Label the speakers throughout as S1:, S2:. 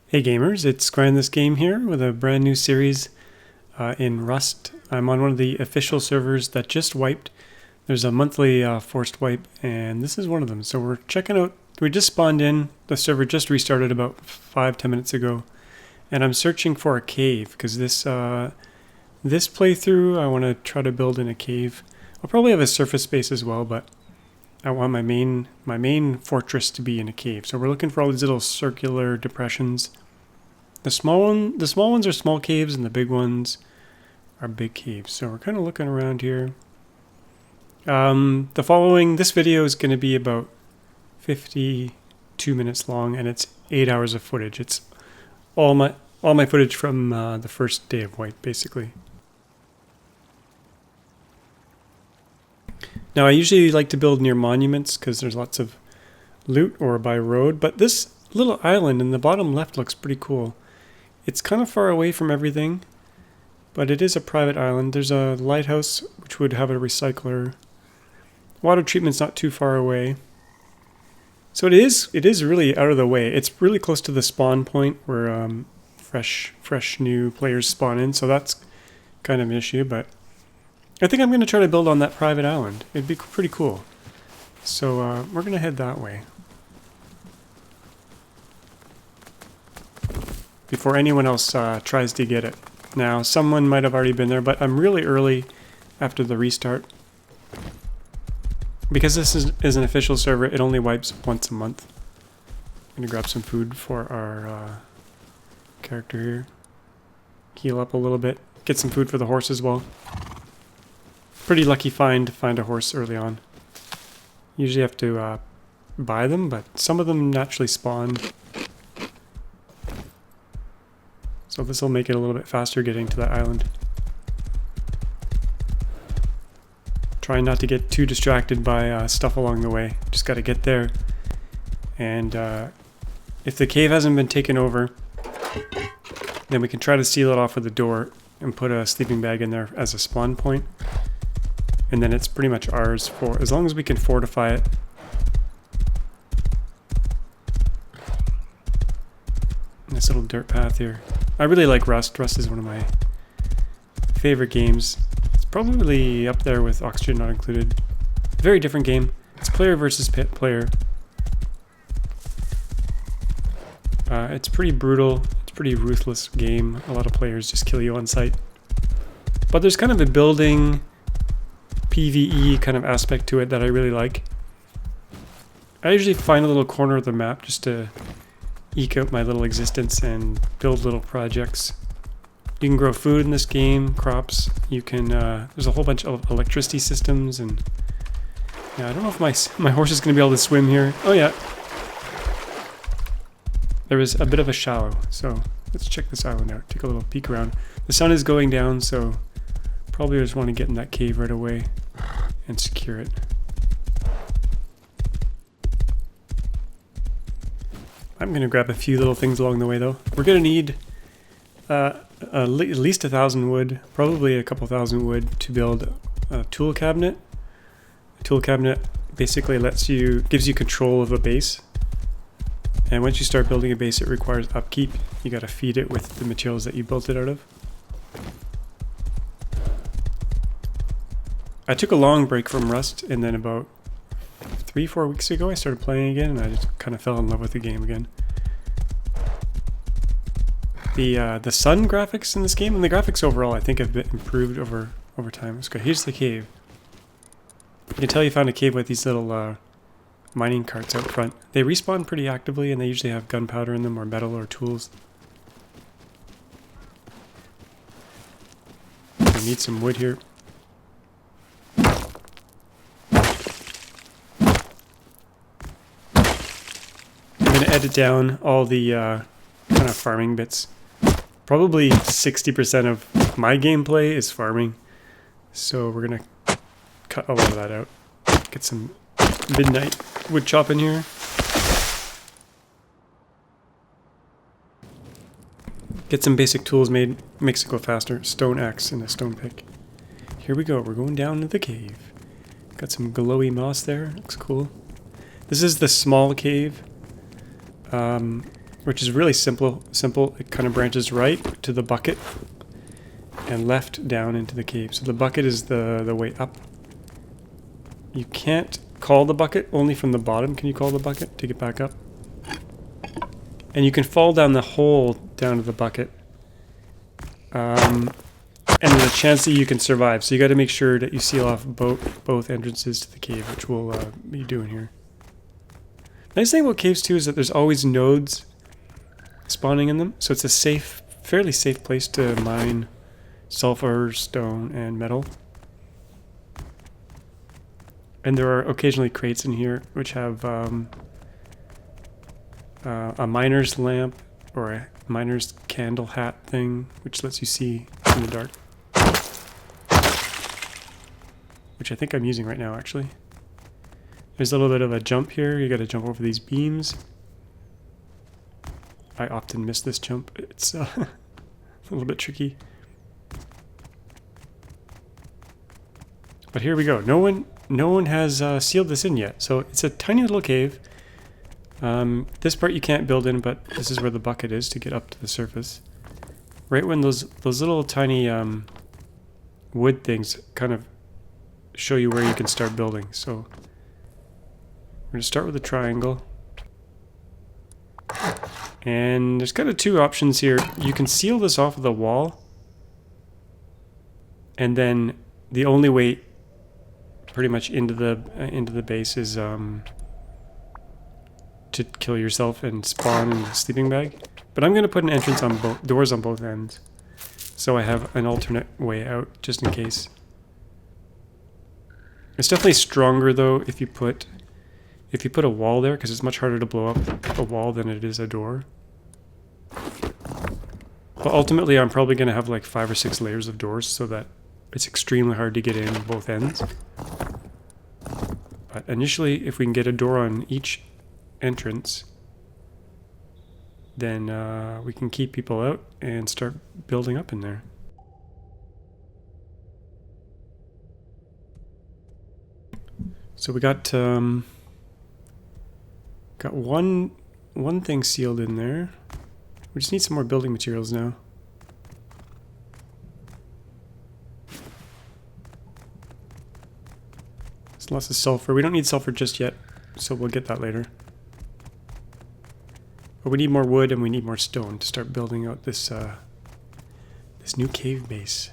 S1: Hey gamers, it's Grind This Game here with a brand new series in Rust. I'm on one of the official servers that just wiped. There's a monthly forced wipe, and this is one of them. So we're checking out, we just spawned in, the server just restarted about 5-10 minutes ago, and I'm searching for a cave, because this playthrough I want to try to build in a cave. I'll probably have a surface space as well, but I want my main fortress to be in a cave. So we're looking for all these little circular depressions. The small ones are small caves, and the big ones are big caves. So we're kind of looking around here. This video is going to be about 52 minutes long, and it's 8 hours of footage. It's all my footage from the first day of wipe, basically. Now, I usually like to build near monuments because there's lots of loot, or by road, but this little island in the bottom left looks pretty cool. It's kind of far away from everything, but it is a private island. There's a lighthouse which would have a recycler. Water treatment's not too far away. So it is really out of the way. It's really close to the spawn point where fresh new players spawn in, so that's kind of an issue, but I think I'm going to try to build on that private island. It'd be pretty cool. So we're going to head that way. Before anyone else tries to get it. Now, someone might have already been there, but I'm really early after the restart. Because this is an official server, it only wipes once a month. I'm going to grab some food for our character here. Heal up a little bit. Get some food for the horse as well. Pretty lucky find to find a horse early on. Usually have to buy them, but some of them naturally spawn. So this will make it a little bit faster getting to that island. Trying not to get too distracted by stuff along the way. Just got to get there. And if the cave hasn't been taken over, then we can try to seal it off with a door and put a sleeping bag in there as a spawn point. And then it's pretty much ours for as long as we can fortify it. Nice little dirt path here. I really like Rust. Rust is one of my favorite games. It's probably up there with Oxygen Not Included. Very different game. It's player versus player. It's pretty brutal. It's a pretty ruthless game. A lot of players just kill you on sight. But there's kind of a building PvE kind of aspect to it that I really like. I usually find a little corner of the map just to eke out my little existence and build little projects. You can grow food in this game, crops. You can, there's a whole bunch of electricity systems, and yeah, I don't know if my horse is going to be able to swim here. Oh yeah. There was a bit of a shallow, so let's check this island out. Take a little peek around. The sun is going down, so probably just want to get in that cave right away and secure it. I'm going to grab a few little things along the way though. We're going to need at least 1,000 wood, probably a couple thousand wood to build a tool cabinet. A tool cabinet basically gives you control of a base. And once you start building a base, it requires upkeep. You got to feed it with the materials that you built it out of. I took a long break from Rust, and then about 3-4 weeks ago I started playing again, and I just kind of fell in love with the game again. The sun graphics in this game, and the graphics overall, I think have been improved over time. Let's go. Here's the cave. You can tell you found a cave with these little mining carts out front. They respawn pretty actively, and they usually have gunpowder in them, or metal, or tools. I need some wood here. I'm going to edit down all the kind of farming bits. Probably 60% of my gameplay is farming, so we're going to cut a lot of that out. Get some midnight wood chop in here. Get some basic tools made, makes it go faster. Stone axe and a stone pick. Here we go, we're going down to the cave. Got some glowy moss there, looks cool. This is the small cave. which is really simple. It kind of branches right to the bucket and left down into the cave. So the bucket is the way up. You can't call the bucket, only from the bottom can you call the bucket to get back up. And you can fall down the hole down to the bucket. And there's a chance that you can survive. So you got to make sure that you seal off both entrances to the cave, which we'll be doing here. Nice thing about caves too is that there's always nodes spawning in them. So it's a fairly safe place to mine sulfur, stone, and metal. And there are occasionally crates in here which have a miner's lamp or a miner's candle hat thing, which lets you see in the dark. Which I think I'm using right now, actually. There's a little bit of a jump here. You got to jump over these beams. I often miss this jump. It's a little bit tricky. But here we go. No one has sealed this in yet. So it's a tiny little cave. This part you can't build in, but this is where the bucket is to get up to the surface. Right when those little tiny wood things kind of show you where you can start building. So we're going to start with a triangle. And there's kind of two options here. You can seal this off of the wall. And then the only way pretty much into the base is to kill yourself and spawn in the sleeping bag. But I'm going to put an entrance on doors on both ends, so I have an alternate way out just in case. It's definitely stronger though if you put a wall there, because it's much harder to blow up a wall than it is a door. But ultimately I'm probably going to have like 5 or 6 layers of doors so that it's extremely hard to get in both ends. But initially, if we can get a door on each entrance, then we can keep people out and start building up in there. So we got one thing sealed in there. We just need some more building materials now. There's lots of sulfur. We don't need sulfur just yet, so we'll get that later. But we need more wood and we need more stone to start building out this this new cave base.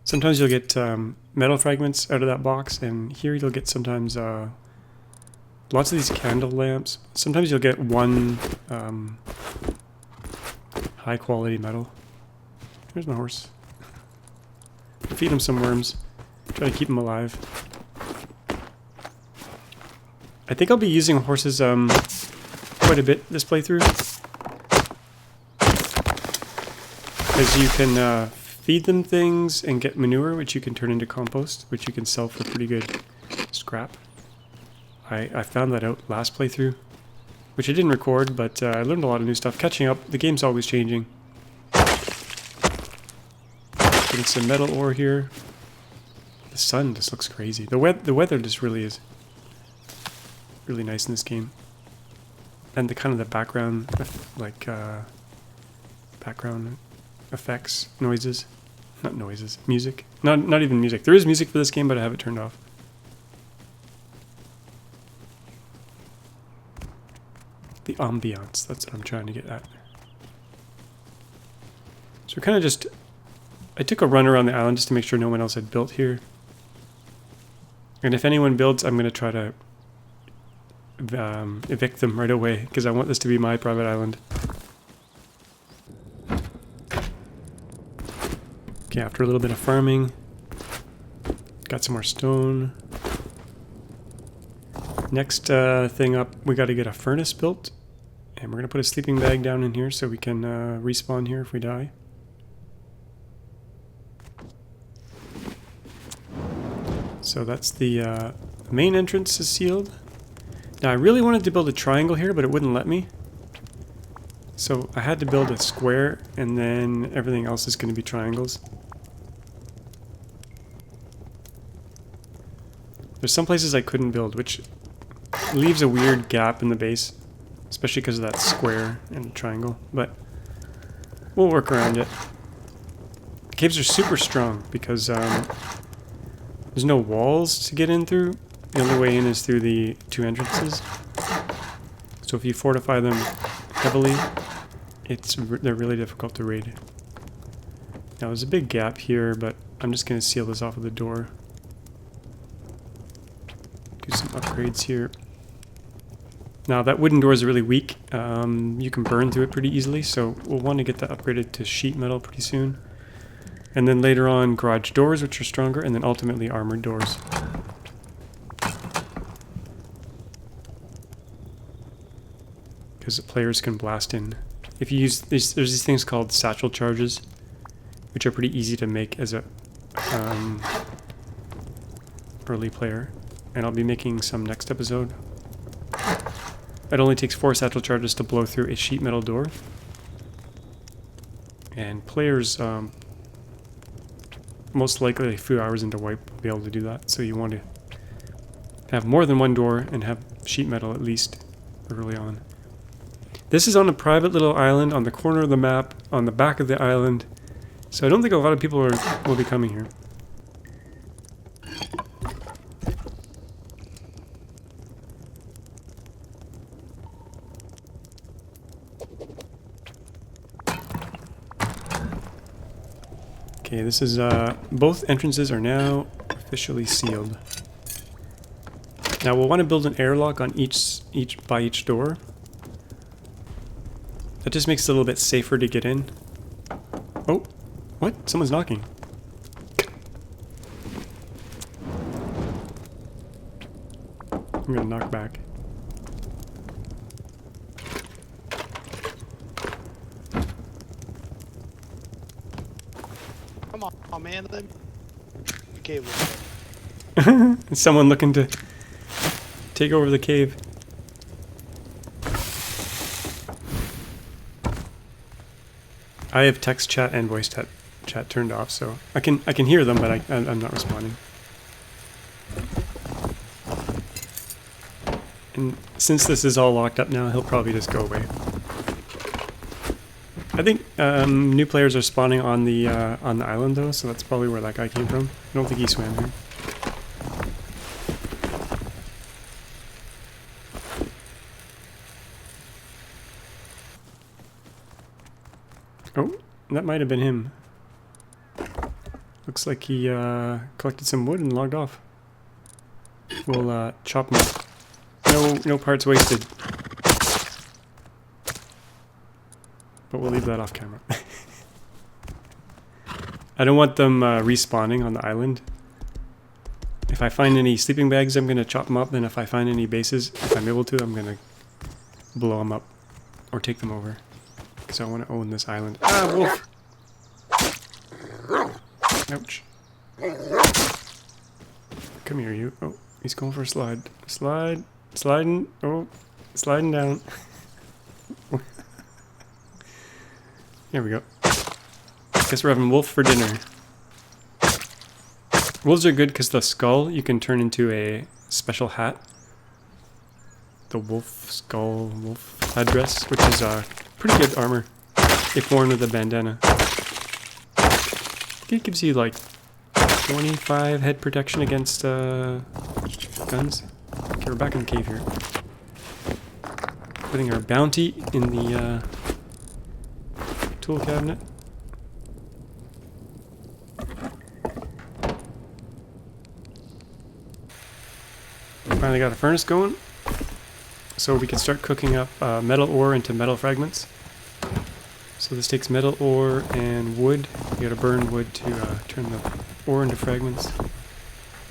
S1: Sometimes you'll get metal fragments out of that box, and here you'll get sometimes lots of these candle lamps. Sometimes you'll get one high quality metal. Here's my horse. Feed him some worms. Try to keep him alive. I think I'll be using horses quite a bit this playthrough, because you can feed them things and get manure, which you can turn into compost, which you can sell for pretty good scrap. I found that out last playthrough, which I didn't record, but I learned a lot of new stuff. Catching up, the game's always changing. Getting some metal ore here. The sun just looks crazy. The weather just really is really nice in this game. And the kind of the background, like background effects, noises, not noises, music. Not even music. There is music for this game, but I have it turned off. The ambiance, that's what I'm trying to get at. So we're kind of just, I took a run around the island just to make sure no one else had built here. And if anyone builds, I'm going to try to evict them right away, because I want this to be my private island. Okay, after a little bit of farming, got some more stone. Next thing up, we got to get a furnace built, and we're going to put a sleeping bag down in here so we can respawn here if we die. So that's the main entrance is sealed. Now I really wanted to build a triangle here, but it wouldn't let me. So I had to build a square, and then everything else is going to be triangles. There's some places I couldn't build, which leaves a weird gap in the base, especially because of that square and triangle, but we'll work around it. The caves are super strong because there's no walls to get in through. The only way in is through the 2 entrances. So if you fortify them heavily, they're really difficult to raid. Now there's a big gap here, but I'm just going to seal this off with a door. Do some upgrades here. Now that wooden door is really weak. You can burn through it pretty easily, so we'll want to get that upgraded to sheet metal pretty soon. And then later on, garage doors, which are stronger, and then ultimately armored doors. Because the players can blast in. If you use there's these things called satchel charges, which are pretty easy to make as a early player, and I'll be making some next episode. It only takes 4 satchel charges to blow through a sheet metal door, and players most likely a few hours into wipe will be able to do that. So you want to have more than one door and have sheet metal at least early on. This is on a private little island on the corner of the map, on the back of the island. So I don't think a lot of people will be coming here. Okay, this is, both entrances are now officially sealed. Now we'll want to build an airlock on each door. That just makes it a little bit safer to get in. Oh, what? Someone's knocking. I'm gonna knock back.
S2: Come on, man. The cave
S1: Is someone looking to take over the cave? I have text chat and voice chat turned off, so I can hear them, but I'm not responding. And since this is all locked up now, he'll probably just go away. I think new players are spawning on the island though, so that's probably where that guy came from. I don't think he swam here. Oh, that might have been him. Looks like he collected some wood and logged off. We'll chop him up. No parts wasted. But we'll leave that off camera. I don't want them respawning on the island. If I find any sleeping bags, I'm going to chop them up. Then if I find any bases, if I'm able to, I'm going to blow them up or take them over. Because I want to own this island. Ah, wolf! Ouch. Come here, you. Oh, he's going for a slide. Slide. Sliding. Oh, sliding down. There we go. Guess we're having wolf for dinner. Wolves are good because the skull you can turn into a special hat. The wolf skull, wolf headdress, which is pretty good armor if worn with a bandana. It gives you like 25 head protection against guns. Okay, we're back in the cave here. Putting our bounty in the tool cabinet. Finally got a furnace going, so we can start cooking up metal ore into metal fragments. So this takes metal ore and wood. You gotta burn wood to turn the ore into fragments.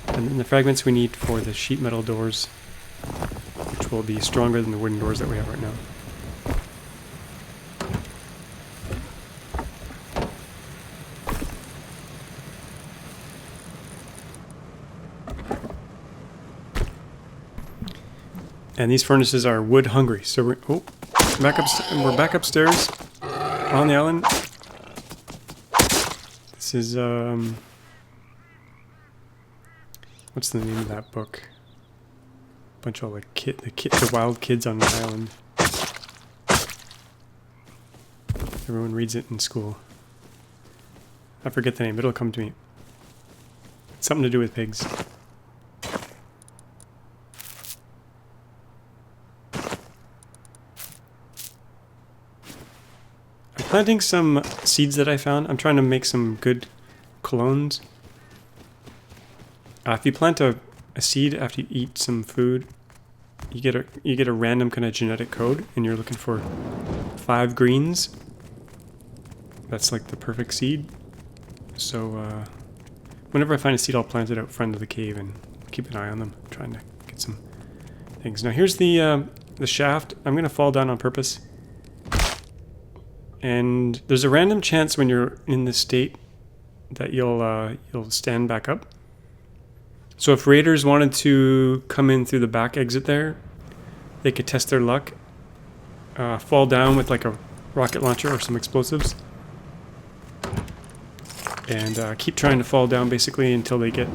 S1: And then the fragments we need for the sheet metal doors, which will be stronger than the wooden doors that we have right now. And these furnaces are wood hungry, so we're back upstairs on the island. This is what's the name of that book? Bunch of like the wild kids on the island. Everyone reads it in school. I forget the name, but it'll come to me. Something to do with pigs. I'm planting some seeds that I found. I'm trying to make some good colognes. If you plant a seed after you eat some food, you get a random kind of genetic code, and you're looking for 5 greens. That's like the perfect seed. So whenever I find a seed, I'll plant it out front of the cave and keep an eye on them, trying to get some things. Now here's the shaft. I'm gonna fall down on purpose. And there's a random chance when you're in this state that you'll stand back up. So if raiders wanted to come in through the back exit there, they could test their luck, fall down with like a rocket launcher or some explosives, and keep trying to fall down basically until they're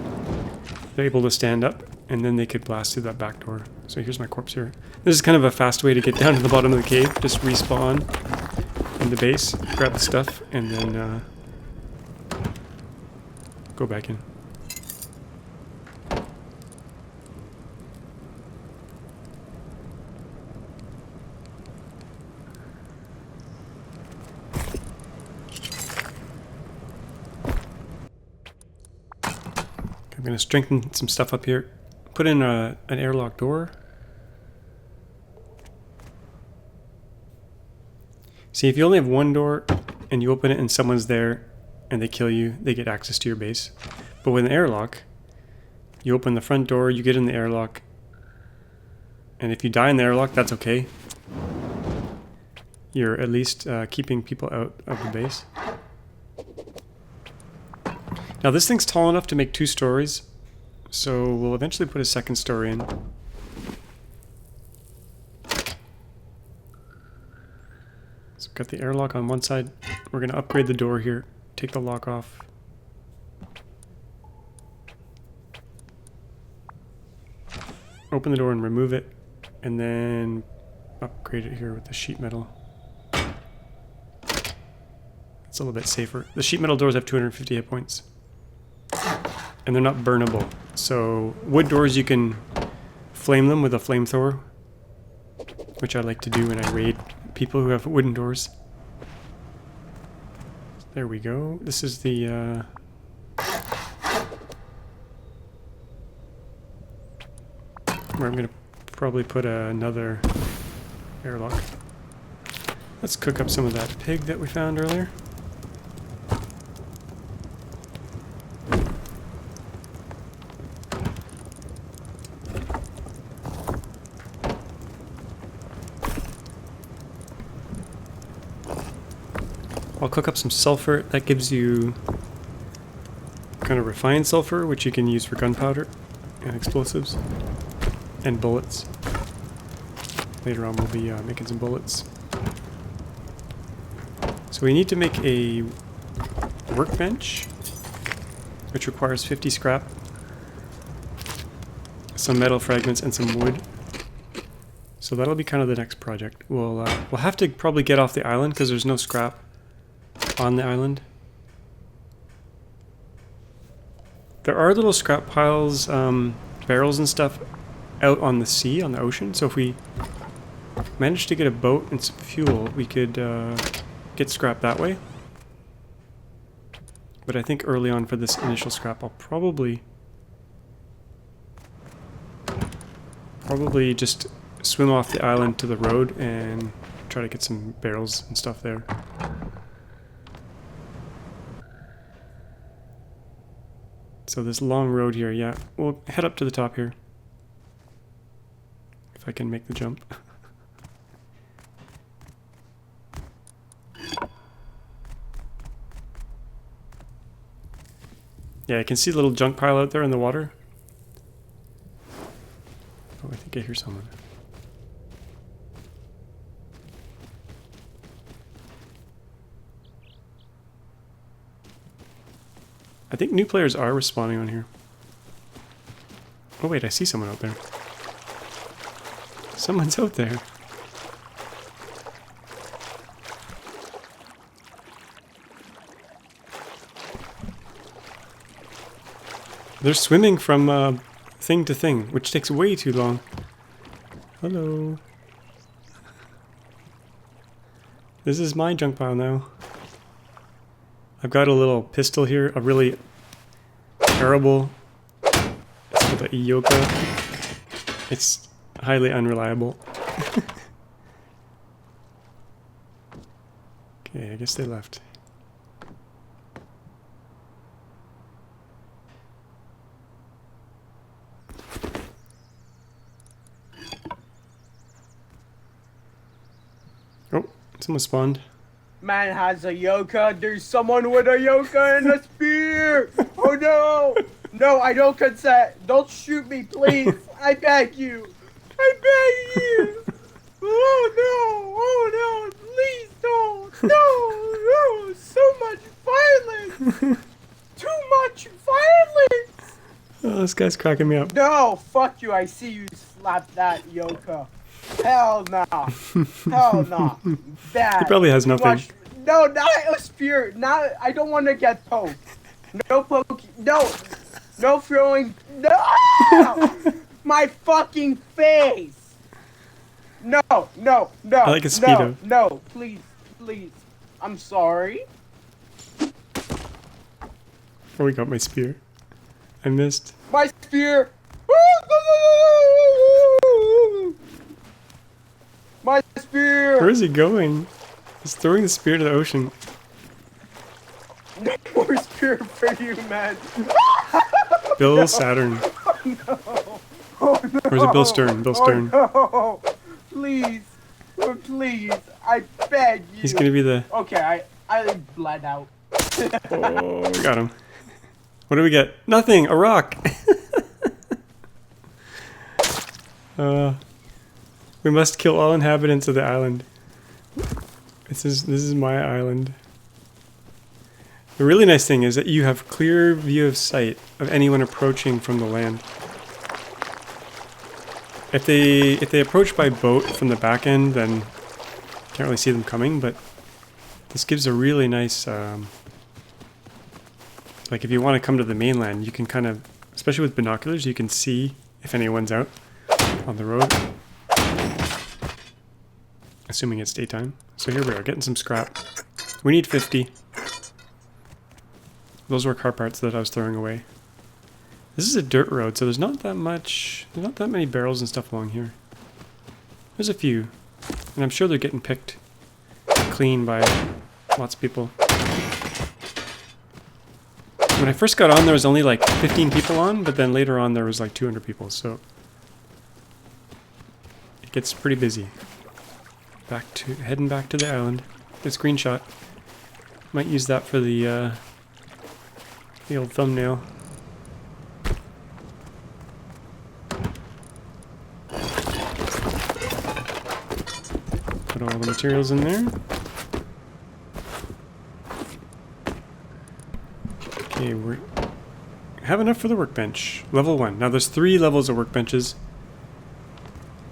S1: able to stand up, and then they could blast through that back door. So here's my corpse here. This is kind of a fast way to get down to the bottom of the cave. Just respawn in the base, grab the stuff, and then go back in. I'm going to strengthen some stuff up here. Put in an airlock door. See, if you only have one door and you open it and someone's there and they kill you, they get access to your base. But with an airlock, you open the front door, you get in the airlock, and if you die in the airlock, that's okay. You're at least keeping people out of the base. Now this thing's tall enough to make 2 stories, so we'll eventually put a second story in. So got the airlock on one side. We're going to upgrade the door here, take the lock off. Open the door and remove it, and then upgrade it here with the sheet metal. It's a little bit safer. The sheet metal doors have 250 hit points. And they're not burnable. So wood doors, you can flame them with a flamethrower, which I like to do when I raid people who have wooden doors. There we go. This is the where I'm going to probably put another airlock. Let's cook up some of that pig that we found earlier. I'll cook up some sulfur. That gives you kind of refined sulfur, which you can use for gunpowder and explosives and bullets. Later on we'll be making some bullets. So we need to make a workbench, which requires 50 scrap, some metal fragments, and some wood. So that'll be kind of the next project. We'll have to probably get off the island because there's no scrap on the island. There are little scrap piles, barrels and stuff out on the sea, on the ocean. So if we manage to get a boat and some fuel, we could get scrap that way. But I think early on for this initial scrap, I'll probably just swim off the island to the road and try to get some barrels and stuff there. So this long road here, yeah, we'll head up to the top here. If I can make the jump. Yeah, I can see a little junk pile out there in the water. Oh, I think I hear someone. I think new players are respawning on here. Oh wait, I see someone out there. Someone's out there. They're swimming from thing to thing, which takes way too long. Hello. This is my junk pile now. I've got a little pistol here, a really terrible, it's called a Yoka. It's highly unreliable. Okay, I guess they left. Oh, someone spawned.
S3: Man has a Yoka. There's someone with a Yoka and a spear. Oh no! No, I don't consent. Don't shoot me, please. I beg you. I beg you. Oh no! Oh no! Please don't! No! No! So much violence. Too much violence.
S1: Oh, this guy's cracking me up.
S3: No! Fuck you! I see you slap that Yoka. Hell no! Hell no! Bad.
S1: He probably has nothing.
S3: No, not a spear. Not. I don't want to get poked. No poking. No. No throwing. No! My fucking face. No. No. No.
S1: I like a speedo.
S3: No. No. Please. Please. I'm sorry.
S1: Oh, we got my spear. I missed.
S3: My spear. My spear!
S1: Where is he going? He's throwing the spear to the ocean.
S3: No more spear for you, man.
S1: Bill
S3: No.
S1: Saturn.
S3: Oh no! Oh no!
S1: Or is it Bill Stern? Bill Stern.
S3: Oh no! Please, please, I beg you.
S1: He's gonna be the...
S3: Okay, I bled out.
S1: Oh, we got him. What do we get? Nothing! A rock! We must kill all inhabitants of the island. This is my island. The really nice thing is that you have clear view of sight of anyone approaching from the land. If they approach by boat from the back end, then you can't really see them coming, but this gives a really nice like if you want to come to the mainland, you can kind of, especially with binoculars, you can see if anyone's out on the road. Assuming it's daytime. So here we are, getting some scrap. We need 50. Those were car parts that I was throwing away. This is a dirt road, so there's not that many barrels and stuff along here. There's a few. And I'm sure they're getting picked clean by lots of people. When I first got on, there was only like 15 people on, but then later on there was like 200 people, so it gets pretty busy. Heading back to the island. Good screenshot. Might use that for the old thumbnail. Put all the materials in there. Okay, we have enough for the workbench. Level 1. Now there's 3 levels of workbenches.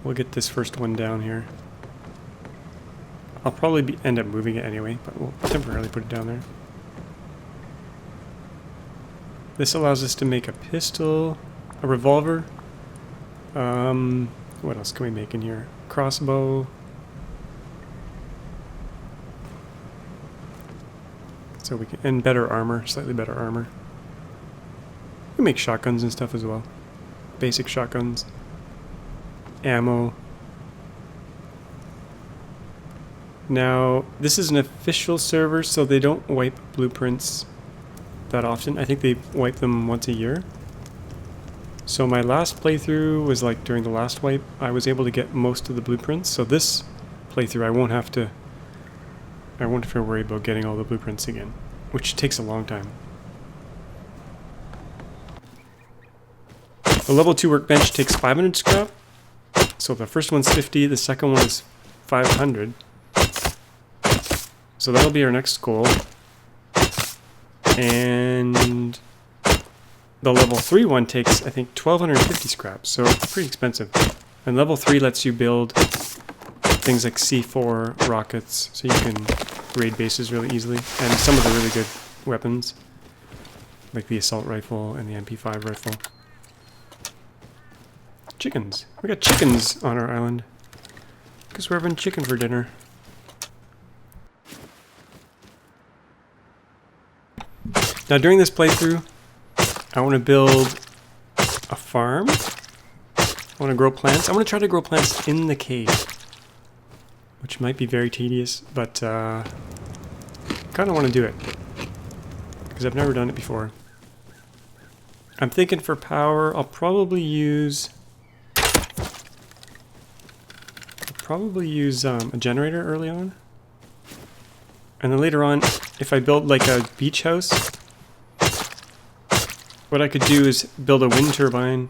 S1: We'll get this first one down here. I'll probably end up moving it anyway, but we'll temporarily put it down there. This allows us to make a pistol, a revolver. What else can we make in here? Crossbow. So we can, and better armor, slightly better armor. We make shotguns and stuff as well. Basic shotguns. Ammo. Now, this is an official server, so they don't wipe blueprints that often. I think they wipe them once a year. So my last playthrough was like during the last wipe, I was able to get most of the blueprints. So this playthrough, I won't have to worry about getting all the blueprints again, which takes a long time. The level 2 workbench takes 500 scrap. So the first one's 50, the second one is 500. So that'll be our next goal. And the level 3 one takes, I think, 1250 scrap, so pretty expensive. And level 3 lets you build things like C4 rockets, so you can raid bases really easily. And some of the really good weapons, like the assault rifle and the MP5 rifle. Chickens. We got chickens on our island. Guess we're having chicken for dinner. Now during this playthrough, I want to build a farm. I want to grow plants. I want to try to grow plants in the cave, which might be very tedious, but kind of want to do it because I've never done it before. I'm thinking for power, I'll probably use a generator early on, and then later on, if I build like a beach house, what I could do is build a wind turbine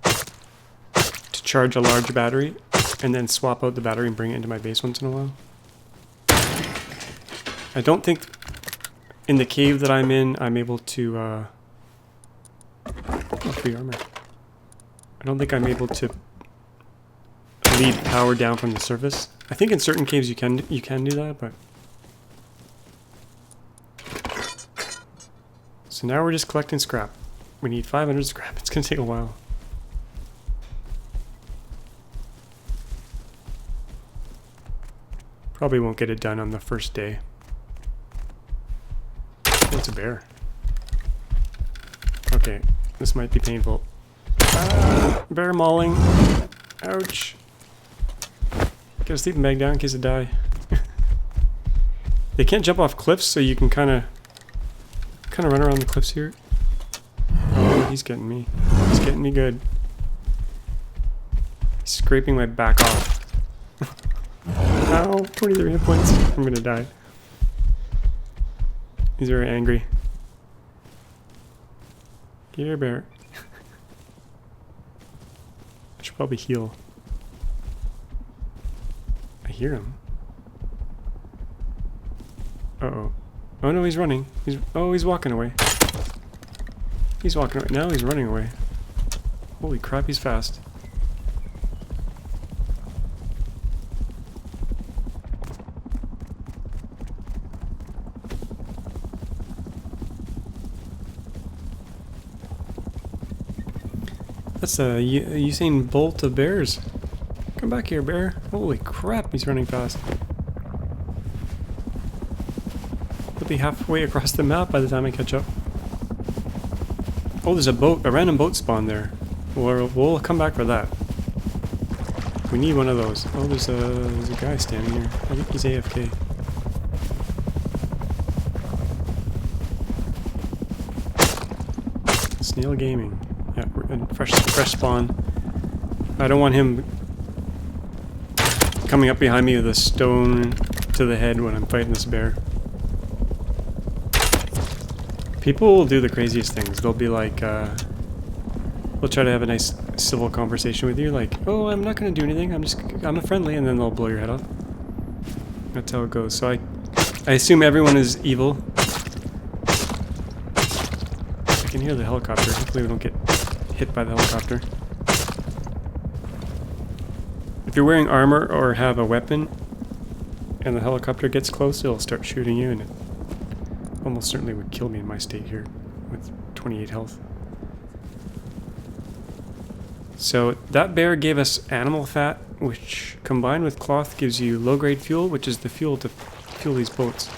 S1: to charge a large battery, and then swap out the battery and bring it into my base once in a while. I don't think in the cave that I'm in, I'm able to, oh, free armor. I don't think I'm able to lead power down from the surface. I think in certain caves you can do that, but... So now we're just collecting scrap. We need 500 scrap. It's gonna take a while. Probably won't get it done on the first day. Oh, it's a bear. Okay, this might be painful. Bear mauling. Ouch. Get a sleeping bag down in case I die. They can't jump off cliffs, so you can kind of run around the cliffs here. Oh, he's getting me. He's getting me good. He's scraping my back off. Ow, 23 hit points. I'm gonna die. He's very angry. Get here, bear. I should probably heal. I hear him. Uh-oh. Oh no, he's running. He's walking away. He's walking away. Now he's running away. Holy crap, he's fast. That's a Usain Bolt of bears. Come back here, bear. Holy crap, he's running fast. He'll be halfway across the map by the time I catch up. Oh, there's a random boat spawn there. We'll come back for that. We need one of those. Oh, there's a guy standing here. I think he's AFK. Snail Gaming. Yeah, fresh spawn. I don't want him coming up behind me with a stone to the head when I'm fighting this bear. People will do the craziest things. They'll be like, they'll try to have a nice civil conversation with you, like, oh, I'm not going to do anything, I'm a friendly, and then they'll blow your head off. That's how it goes. So I assume everyone is evil. I can hear the helicopter. Hopefully we don't get hit by the helicopter. If you're wearing armor or have a weapon and the helicopter gets close, it'll start shooting you, and it almost certainly would kill me in my state here with 28 health. So that bear gave us animal fat, which combined with cloth gives you low-grade fuel, which is the fuel to fuel these boats.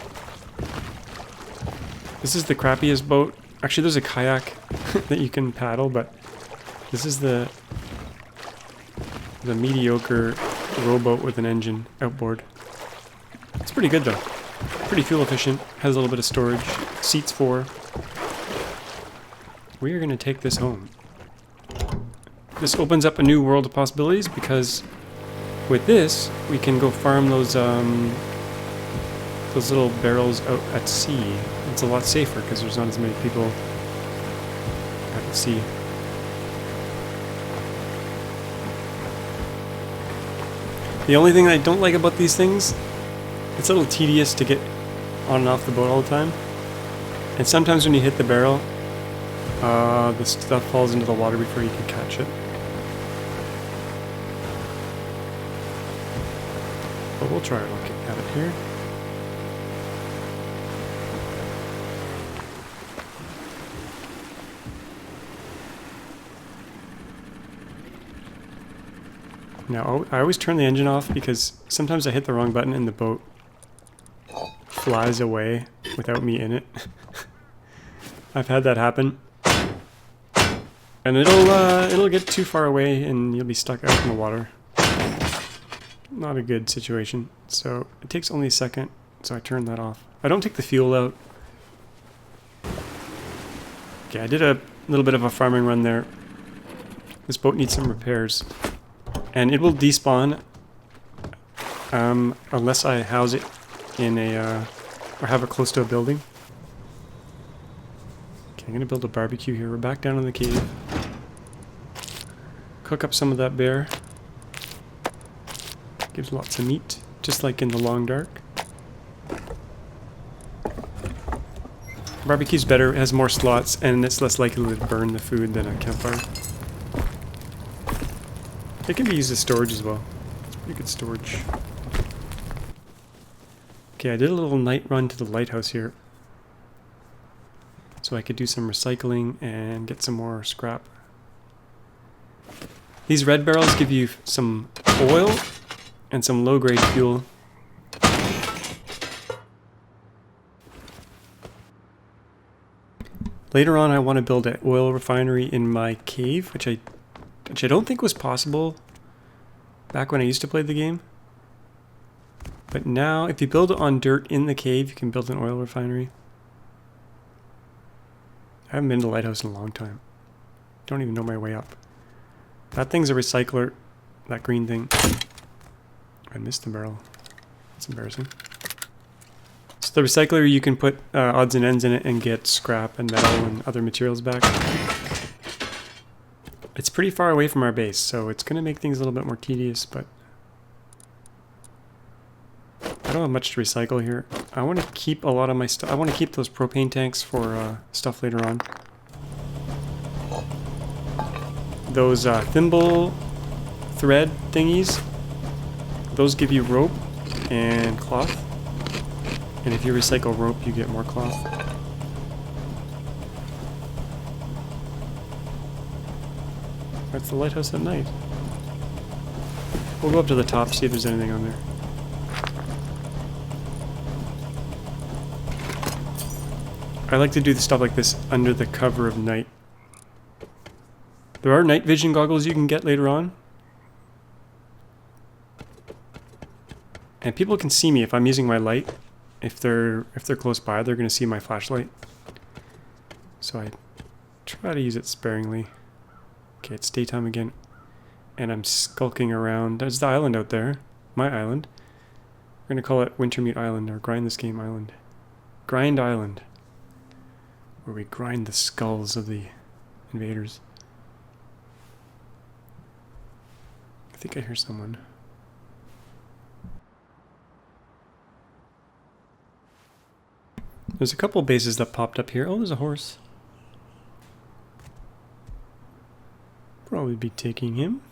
S1: This is the crappiest boat. Actually, there's a kayak that you can paddle, but this is the mediocre rowboat with an engine outboard. It's pretty good though. Pretty fuel efficient. Has a little bit of storage. Seats 4. We are going to take this home. This opens up a new world of possibilities because with this we can go farm those little barrels out at sea. It's a lot safer because there's not as many people out at sea. The only thing I don't like about these things, it's a little tedious to get on and off the boat all the time. And sometimes when you hit the barrel, the stuff falls into the water before you can catch it. But we'll try a look at it here. Now, I always turn the engine off because sometimes I hit the wrong button and the boat flies away without me in it. I've had that happen. And it'll get too far away and you'll be stuck out in the water. Not a good situation. So it takes only a second, so I turn that off. I don't take the fuel out. Okay, I did a little bit of a farming run there. This boat needs some repairs. And it will despawn unless I house it in a, or have it close to a building. Okay, I'm gonna build a barbecue here. We're back down in the cave. Cook up some of that bear. Gives lots of meat, just like in the long dark. Barbecue's better, it has more slots, and it's less likely to burn the food than a campfire. It can be used as storage as well. It's pretty good storage. Okay, I did a little night run to the lighthouse here. So I could do some recycling and get some more scrap. These red barrels give you some oil and some low-grade fuel. Later on I want to build an oil refinery in my cave, which I don't think was possible back when I used to play the game. But now, if you build it on dirt in the cave, you can build an oil refinery. I haven't been to the lighthouse in a long time. Don't even know my way up. That thing's a recycler, that green thing. I missed the barrel. That's embarrassing. So the recycler, you can put odds and ends in it and get scrap and metal and other materials back. It's pretty far away from our base, so it's going to make things a little bit more tedious, but I don't have much to recycle here. I want to keep a lot of my stuff. I want to keep those propane tanks for stuff later on. Those thimble thread thingies, those give you rope and cloth. And if you recycle rope, you get more cloth. That's the lighthouse at night. We'll go up to the top, see if there's anything on there. I like to do the stuff like this under the cover of night. There are night vision goggles you can get later on. And people can see me if I'm using my light. If they're close by, they're going to see my flashlight. So I try to use it sparingly. Okay, it's daytime again. And I'm skulking around. There's the island out there. My island. We're going to call it Wintermute Island, or Grind This Game Island. Grind Island. Where we grind the skulls of the invaders. I think I hear someone. There's a couple bases that popped up here. Oh, there's a horse. Probably be taking him.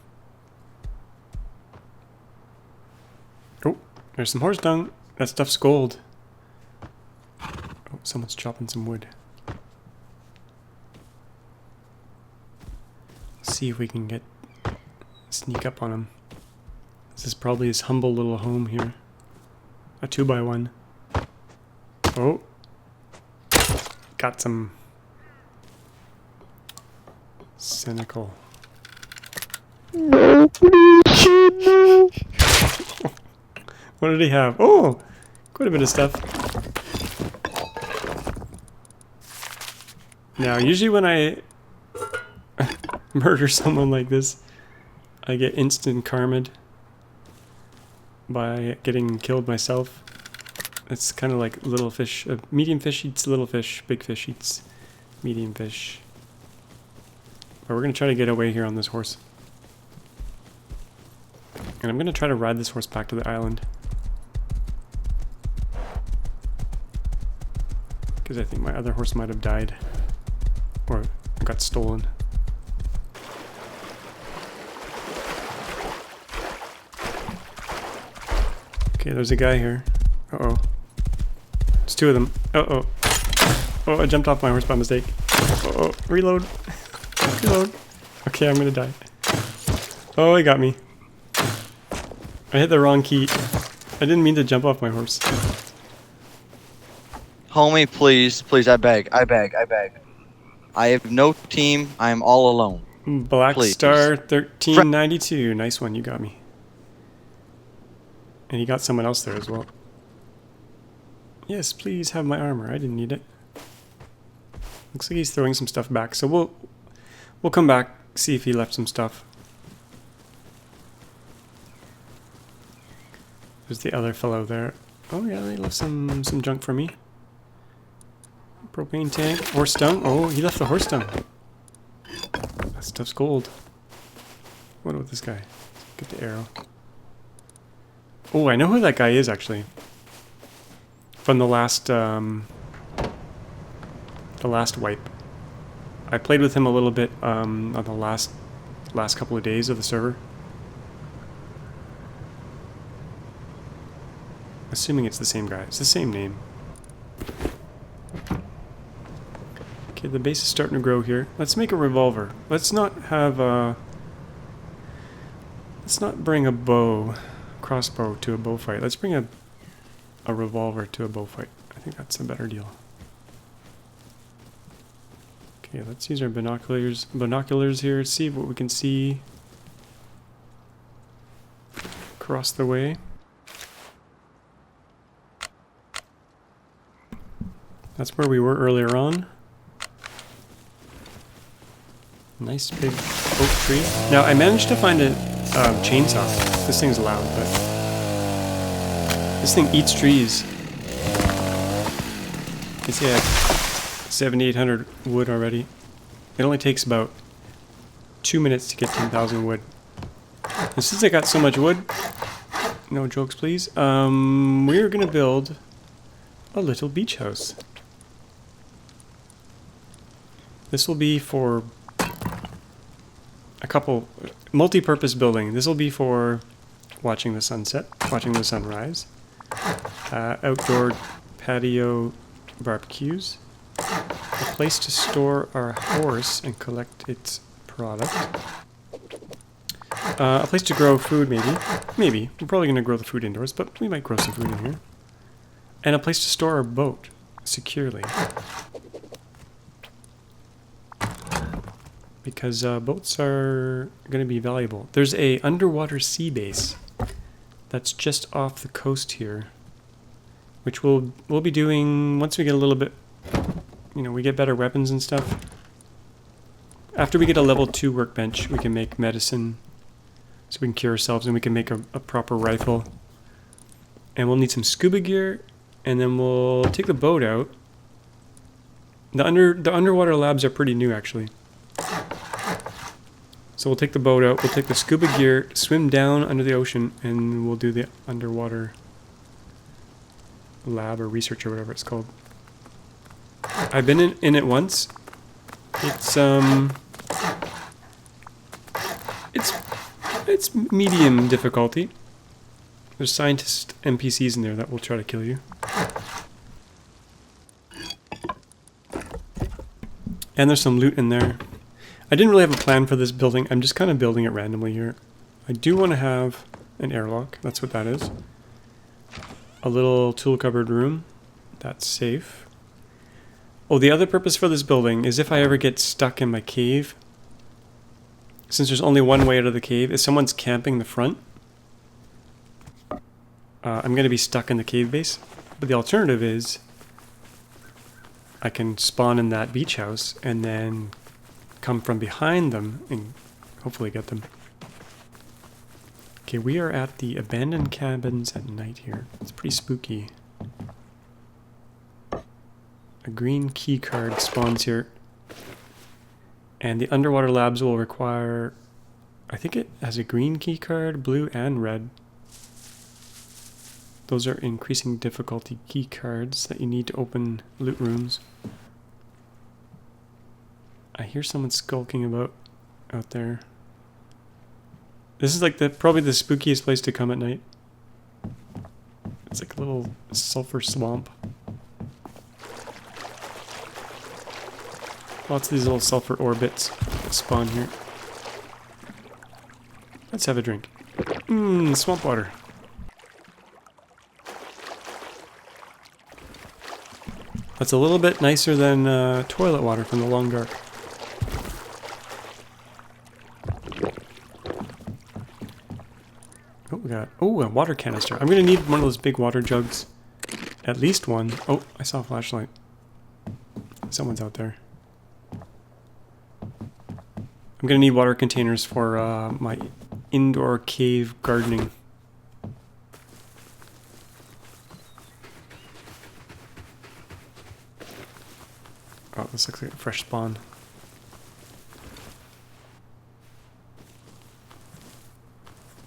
S1: Oh, there's some horse dung. That stuff's gold. Oh, someone's chopping some wood. See if we can sneak up on him. This is probably his humble little home here. A 2x1. Oh. Got some cynical. What did he have? Oh, quite a bit of stuff. Now, usually when I murder someone like this, I get instant karma'd by getting killed myself. It's kind of like little fish. Medium fish eats little fish. Big fish eats medium fish. But we're going to try to get away here on this horse. And I'm going to try to ride this horse back to the island. Because I think my other horse might have died. Or got stolen. Okay, there's a guy here. Uh-oh. There's two of them. Uh-oh. Oh, I jumped off my horse by mistake. Uh-oh. Reload. Reload. Okay, I'm gonna die. Oh, he got me. I hit the wrong key. I didn't mean to jump off my horse.
S4: Homie, please, please, I beg, I beg, I beg. I have no team. I am all alone.
S1: Black
S4: Please.
S1: Star 1392. Nice one, you got me. And you got someone else there as well. Yes, please have my armor. I didn't need it. Looks like he's throwing some stuff back, so we'll come back, see if he left some stuff. There's the other fellow there. Oh yeah, they left some junk for me. Propane tank, horse dung. Oh, he left the horse dung. That stuff's gold. What about this guy? Get the arrow. Oh, I know who that guy is actually. From the last wipe. I played with him a little bit on the last couple of days of the server. Assuming it's the same guy. It's the same name. Okay, the base is starting to grow here. Let's make a revolver. Let's not have a... Let's not bring a crossbow to a bow fight. Let's bring a revolver to a bow fight. I think that's a better deal. Okay, let's use our binoculars here, see what we can see across the way. That's where we were earlier on. Nice big oak tree. Now I managed to find a chainsaw. This thing's loud, but this thing eats trees. It's yeah, 7,800 wood already. It only takes about 2 minutes to get 10,000 wood. And since I got so much wood, no jokes please, we're gonna build a little beach house. This will be for a couple multi-purpose building. This will be for watching the sunset, watching the sunrise, outdoor patio barbecues, a place to store our horse and collect its product, a place to grow food maybe. We're probably going to grow the food indoors, but we might grow some food in here, and a place to store our boat securely. Because boats are going to be valuable. There's a underwater sea base that's just off the coast here, which we'll be doing once we get a little bit, you know, we get better weapons and stuff. After we get a level 2 workbench, we can make medicine, so we can cure ourselves, and we can make a proper rifle. And we'll need some scuba gear, and then we'll take the boat out. The underwater labs are pretty new actually. So we'll take the boat out, we'll take the scuba gear, swim down under the ocean, and we'll do the underwater lab or research or whatever it's called. I've been in it once. It's medium difficulty. There's scientist NPCs in there that will try to kill you. And there's some loot in there. I didn't really have a plan for this building. I'm just kind of building it randomly here. I do want to have an airlock. That's what that is. A little tool cupboard room. That's safe. Oh, the other purpose for this building is if I ever get stuck in my cave, since there's only one way out of the cave, if someone's camping the front, I'm going to be stuck in the cave base. But the alternative is I can spawn in that beach house and then come from behind them and hopefully get them. Okay, we are at the abandoned cabins at night here. It's pretty spooky. A green key card spawns here. And the underwater labs will require, I think it has a green key card, blue and red. Those are increasing difficulty key cards that you need to open loot rooms. I hear someone skulking about out there. This is like probably the spookiest place to come at night. It's like a little sulfur swamp. Lots of these little sulfur orbits that spawn here. Let's have a drink. Mmm, swamp water. That's a little bit nicer than toilet water from the Long Dark. Oh, we got a water canister. I'm gonna need one of those big water jugs. At least one. Oh, I saw a flashlight. Someone's out there. I'm gonna need water containers for my indoor cave gardening. Oh, this looks like a fresh spawn.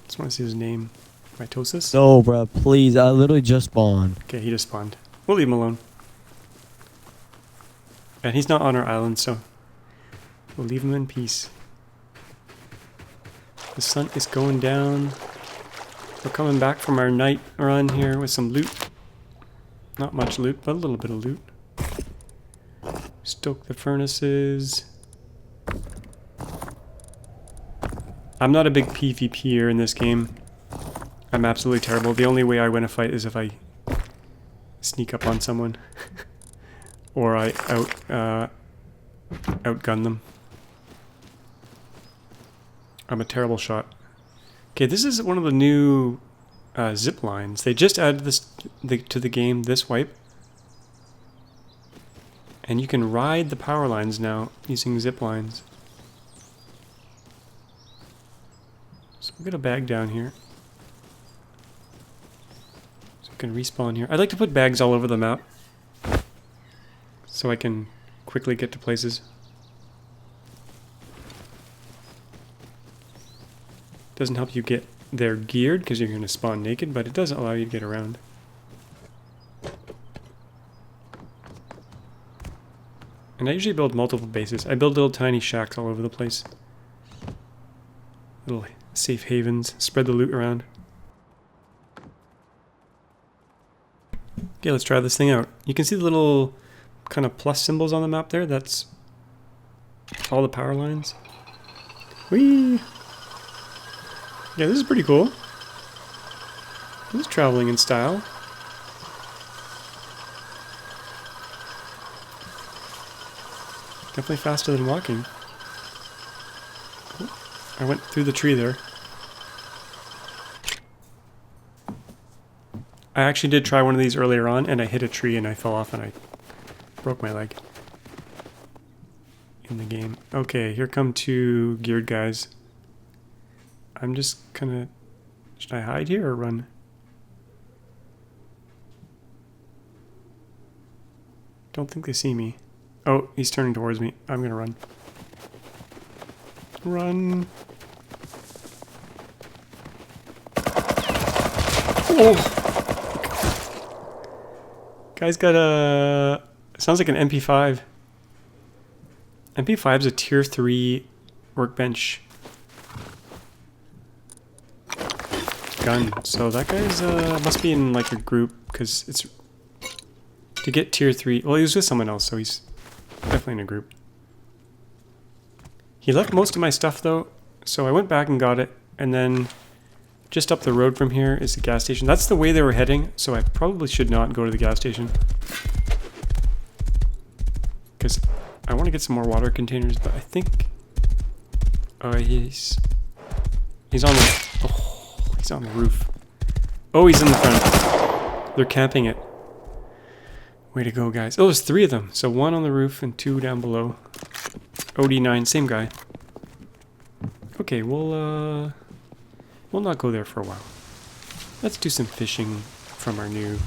S1: Just want to see his name. Mitosis?
S5: No, bro, please. I literally just spawned.
S1: Okay, he just spawned. We'll leave him alone. And he's not on our island, so we'll leave him in peace. The sun is going down. We're coming back from our night run here with some loot. Not much loot, but a little bit of loot. Stoke the furnaces. I'm not a big PvPer in this game. I'm absolutely terrible. The only way I win a fight is if I sneak up on someone. Or I outgun them. I'm a terrible shot. Okay, this is one of the new Ziplines. They just added this to the game this wipe. And you can ride the power lines now using Ziplines. So we'll get a bag down here. So we can respawn here. I'd like to put bags all over the map, so I can quickly get to places. Doesn't help you get there geared because you're going to spawn naked, but it does allow you to get around. And I usually build multiple bases. I build little tiny shacks all over the place. Little safe havens. Spread the loot around. Okay, let's try this thing out. You can see the little kind of plus symbols on the map there. That's all the power lines. Whee! Yeah, this is pretty cool. This is traveling in style. Definitely faster than walking. Oh, I went through the tree there. I actually did try one of these earlier on, and I hit a tree and I fell off and I broke my leg in the game. Okay, here come two geared guys. I'm just gonna... Should I hide here or run? Don't think they see me. Oh, he's turning towards me. I'm gonna run. Run. Oh! Guy's got a... Sounds like an MP5. MP5's a tier 3 workbench gun. So that guy's must be in like a group, because it's... To get tier 3... Well, he was with someone else, so he's definitely in a group. He left most of my stuff though, so I went back and got it, and then just up the road from here is the gas station. That's the way they were heading, so I probably should not go to the gas station, because I want to get some more water containers, but I think... Oh, he's on the... Oh, he's on the roof. Oh, he's in the front. They're camping it. Way to go, guys. Oh, there's 3 of them. So 1 on the roof and 2 down below. OD9, same guy. Okay, we'll not go there for a while. Let's do some fishing from our new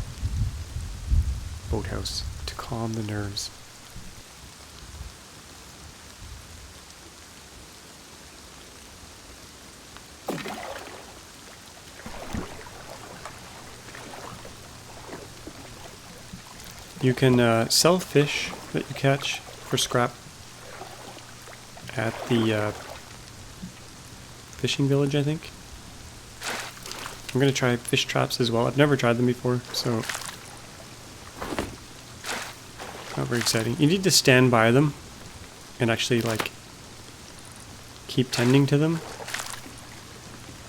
S1: boathouse to calm the nerves. You can sell fish that you catch for scrap at the fishing village, I think. I'm gonna try fish traps as well. I've never tried them before, so not very exciting. You need to stand by them and actually like keep tending to them,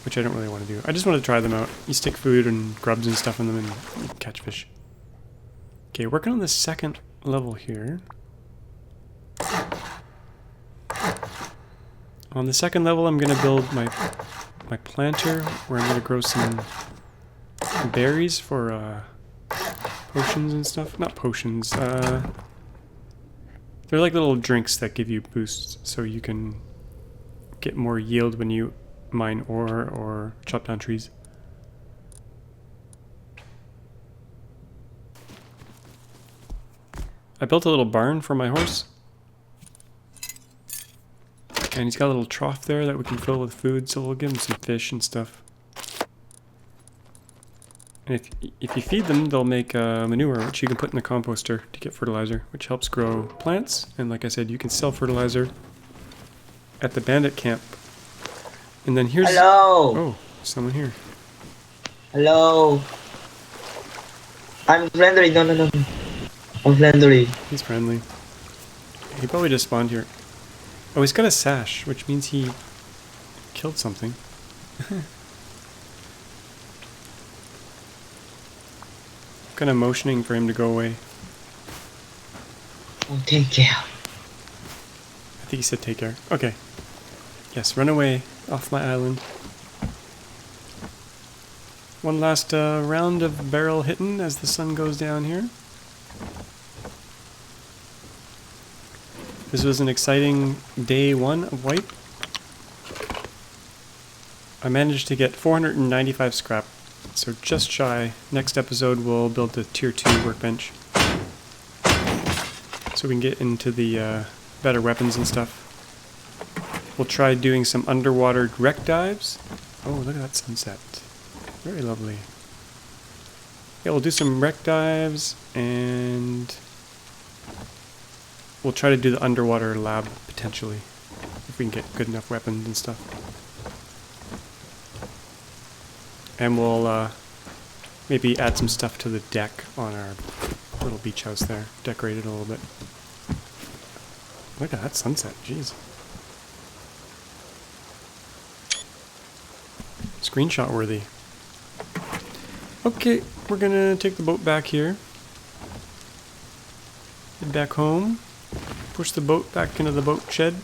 S1: which I don't really want to do. I just want to try them out. You stick food and grubs and stuff in them and you can catch fish. Okay, working on the second level here. On the second level, I'm gonna build my planter where I'm gonna grow some berries for potions and stuff. Not potions. They're like little drinks that give you boosts, so you can get more yield when you mine ore or chop down trees. I built a little barn for my horse. And he's got a little trough there that we can fill with food, so we'll give him some fish and stuff. And if you feed them, they'll make manure, which you can put in the composter to get fertilizer, which helps grow plants. And like I said, you can sell fertilizer at the bandit camp. And then here's...
S6: Hello!
S1: Oh, someone here.
S6: Hello! I'm friendly, no. I'm friendly.
S1: He's friendly. He probably just spawned here. Oh, he's got a sash, which means he killed something. Kind of motioning for him to go away.
S6: Oh, take care.
S1: I think he said take care. Okay. Yes, run away off my island. One last round of barrel hitting as the sun goes down here. This was an exciting day 1 of wipe. I managed to get 495 scrap, so just shy. Next episode we'll build the tier 2 workbench, so we can get into the better weapons and stuff. We'll try doing some underwater wreck dives. Oh, look at that sunset. Very lovely. Yeah, we'll do some wreck dives, and we'll try to do the underwater lab, potentially, if we can get good enough weapons and stuff. And we'll maybe add some stuff to the deck on our little beach house there. Decorate it a little bit. Look at that sunset, jeez. Screenshot worthy. Okay, we're gonna take the boat back here. Head back home. Push the boat back into the boat shed.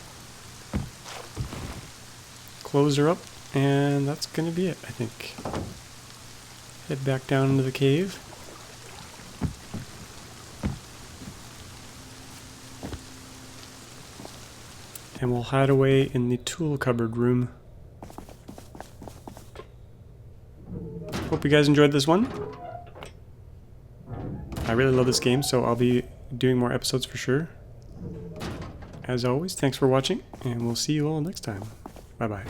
S1: Close her up, and that's gonna be it, I think. Head back down into the cave. And we'll hide away in the tool cupboard room. Hope you guys enjoyed this one. I really love this game, so I'll be doing more episodes for sure. As always, thanks for watching, and we'll see you all next time. Bye-bye.